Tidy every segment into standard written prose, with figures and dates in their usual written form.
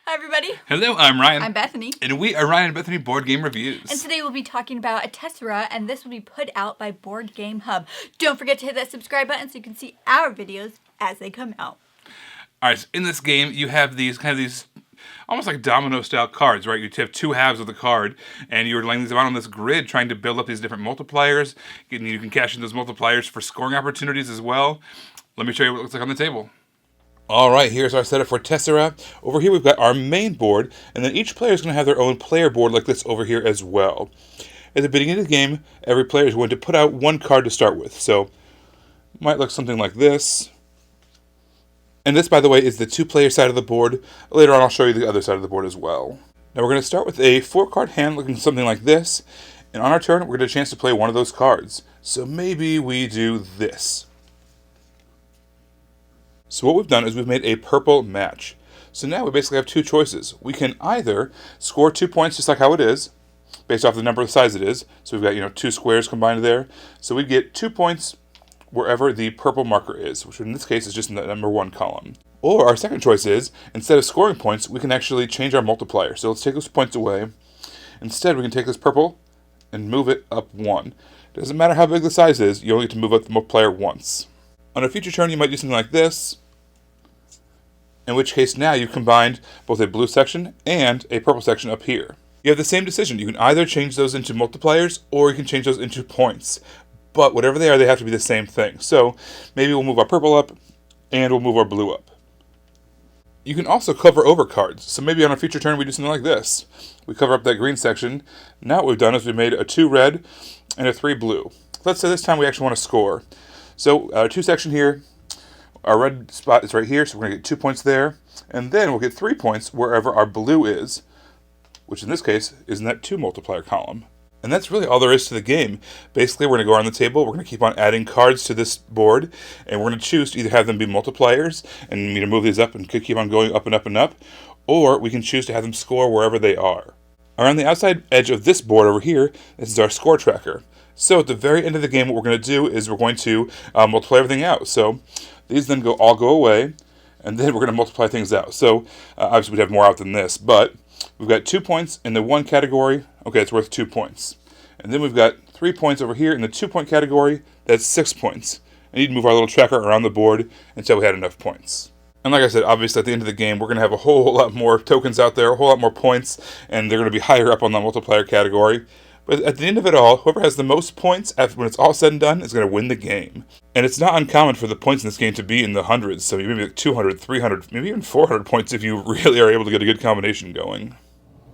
Hi, everybody. Hello, I'm Ryan. I'm Bethany. And we are Ryan and Bethany Board Game Reviews. And today we'll be talking about a Tessera, and this will be put out by BoardGameHub. Don't forget to hit that subscribe button so you can see our videos as they come out. Alright, so in this game, you have these almost like domino-style cards, right? You have two halves of the card, and you're laying these out on this grid, trying to build up these different multipliers. You can cash in those multipliers for scoring opportunities as well. Let me show you what it looks like on the table. Alright, here's our setup for Tessera. Over here we've got our main board, and then each player is going to have their own player board like this over here as well. At the beginning of the game, every player is going to put out one card to start with. So, it might look something like this. And this, by the way, is the two-player side of the board. Later on, I'll show you the other side of the board as well. Now, we're going to start with a 4-card hand looking something like this. And on our turn, we're going to get a chance to play one of those cards. So maybe we do this. So what we've done is we've made a purple match. So now we basically have two choices. We can either score 2 points just like how it is, based off the number of size it is. So we've got, two squares combined there. So we get 2 points wherever the purple marker is, which in this case is just in the number 1 column. Or our second choice is, instead of scoring points, we can actually change our multiplier. So let's take those points away. Instead, we can take this purple and move it up 1. Doesn't matter how big the size is, you only get to move up the multiplier once. On a future turn, you might do something like this, in which case now you've combined both a blue section and a purple section up here. You have the same decision. You can either change those into multipliers, or you can change those into points. But whatever they are, they have to be the same thing. So maybe we'll move our purple up, and we'll move our blue up. You can also cover over cards. So maybe on a future turn we do something like this. We cover up that green section. Now what we've done is we've made a 2 red and a 3 blue. Let's say this time we actually want to score. So our 2 section here, our red spot is right here, so we're going to get 2 points there. And then we'll get 3 points wherever our blue is, which in this case is in that 2 multiplier column. And that's really all there is to the game. Basically, we're going to go around the table, we're going to keep on adding cards to this board, and we're going to choose to either have them be multipliers, and move these up and keep on going up and up and up, or we can choose to have them score wherever they are. Around the outside edge of this board over here, this is our score tracker. So at the very end of the game, what we're going to do is we're going to multiply everything out. So these then all go away, and then we're going to multiply things out. So obviously we'd have more out than this, but we've got 2 points in the 1 category. Okay, it's worth 2 points. And then we've got 3 points over here in the 2-point category. That's 6 points. I need to move our little tracker around the board until we had enough points. And like I said, obviously at the end of the game, we're going to have a whole lot more tokens out there, a whole lot more points, and they're going to be higher up on the multiplier category. But at the end of it all, whoever has the most points when it's all said and done is going to win the game. And it's not uncommon for the points in this game to be in the hundreds. So maybe like 200, 300, maybe even 400 points if you really are able to get a good combination going.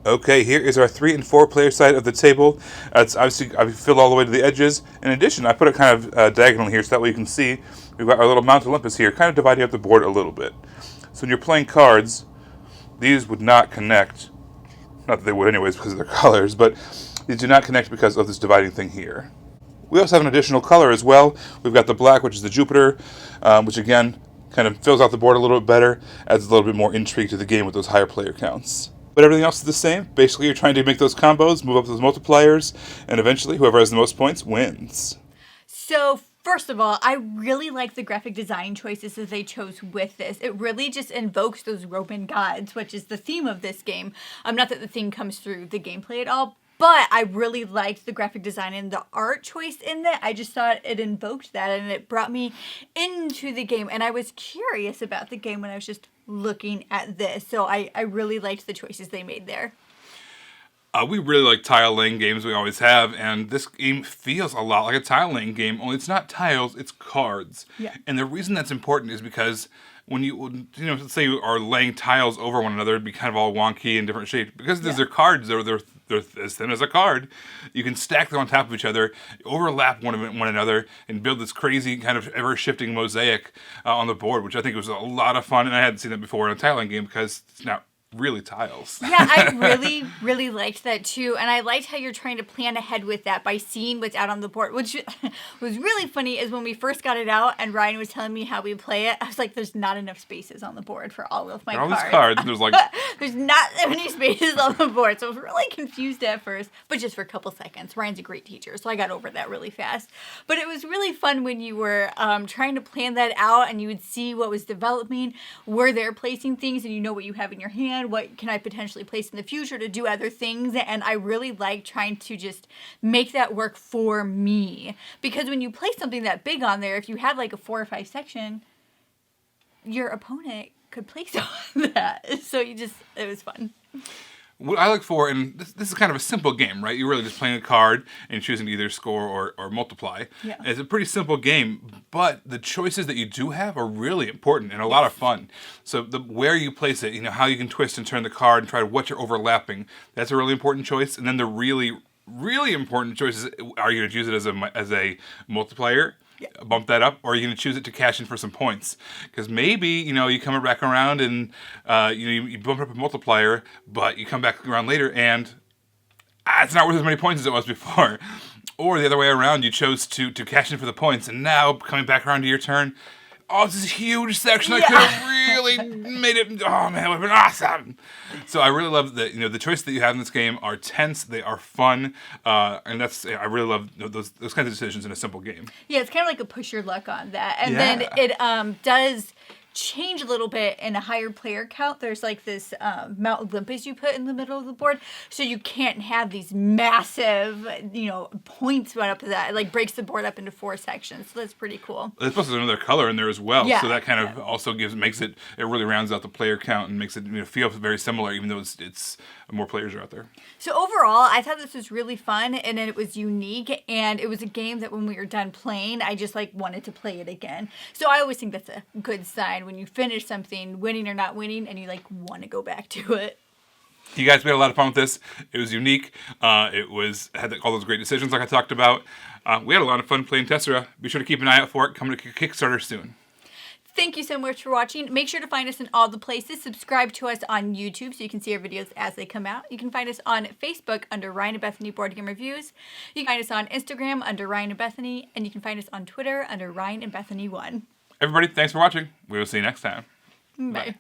Okay, here is our 3 and 4 player side of the table. It's obviously I've filled all the way to the edges. In addition, I put it kind of diagonal here so that way you can see we've got our little Mount Olympus here, kind of dividing up the board a little bit. So when you're playing cards, these would not connect. Not that they would anyways because of their colors, but these do not connect because of this dividing thing here. We also have an additional color as well. We've got the black, which is the Jupiter, which again kind of fills out the board a little bit better, adds a little bit more intrigue to the game with those higher player counts. But everything else is the same. Basically, you're trying to make those combos, move up those multipliers, and eventually whoever has the most points wins. So first of all, I really like the graphic design choices that they chose with this. It really just invokes those Roman gods, which is the theme of this game. Not that the theme comes through the gameplay at all, but I really liked the graphic design and the art choice in it. I just thought it invoked that and it brought me into the game. And I was curious about the game when I was just looking at this. So I really liked the choices they made there. We really like tile laying games, we always have, and this game feels a lot like a tile laying game, only it's not tiles, it's cards. Yeah. And the reason that's important is because when let's say you are laying tiles over one another, it'd be kind of all wonky and different shapes. Because they're cards, they're as thin as a card. You can stack them on top of each other, overlap one another, and build this crazy kind of ever-shifting mosaic on the board, which I think was a lot of fun. And I hadn't seen that before in a tiling game because it's not really tiles. Yeah, I really, really liked that too. And I liked how you're trying to plan ahead with that by seeing what's out on the board, which was really funny is when we first got it out and Ryan was telling me how we play it, I was like, there's not enough spaces on the board for all of my cards. All these cards, there's like... there's not that many spaces on the board. So I was really confused at first, but just for a couple seconds. Ryan's a great teacher, so I got over that really fast. But it was really fun when you were trying to plan that out and you would see what was developing, where they're placing things, and you know what you have in your hand, beforehand? What can I potentially place in the future to do other things? And I really like trying to just make that work for me. Because when you place something that big on there, if you have like a 4 or 5 section, your opponent could place on that. So it was fun. What I look for, and this is kind of a simple game, right? You're really just playing a card and choosing to either score or multiply. Yeah. It's a pretty simple game, but the choices that you do have are really important and a lot of fun. So where you place it, how you can twist and turn the card and try to what you're overlapping, that's a really important choice. And then the really, really important choice is, are you going to use it as a multiplier? Yeah. Bump that up, or are you going to choose it to cash in for some points? Because maybe, you come back around and, you bump up a multiplier, but you come back around later and it's not worth as many points as it was before. Or the other way around, you chose to cash in for the points, and now coming back around to your turn, it's this huge section. I could have really made it. Oh man, it would have been awesome. So I really love that. The choices that you have in this game are tense. They are fun, and I really love those kinds of decisions in a simple game. Yeah, it's kind of like a push your luck on that, and then it does change a little bit in a higher player count. There's like this Mount Olympus you put in the middle of the board, so you can't have these massive, points run up to that. It like breaks the board up into 4 sections. So that's pretty cool. There's supposed to be another color in there as well, yeah, so that kind of also makes it really rounds out the player count and makes it feel very similar, even though it's more players are out there. So overall, I thought this was really fun, and it was unique, and it was a game that when we were done playing, I just wanted to play it again. So I always think that's a good sign when you finish something, winning or not winning, and you want to go back to it. You guys, we had a lot of fun with this. It was unique. It had all those great decisions like I talked about. We had a lot of fun playing Tessera. Be sure to keep an eye out for it coming to Kickstarter soon. Thank you so much for watching. Make sure to find us in all the places. Subscribe to us on YouTube so you can see our videos as they come out. You can find us on Facebook under Ryan and Bethany Board Game Reviews. You can find us on Instagram under Ryan and Bethany. And you can find us on Twitter under Ryan and Bethany 1. Everybody, thanks for watching. We will see you next time. Bye.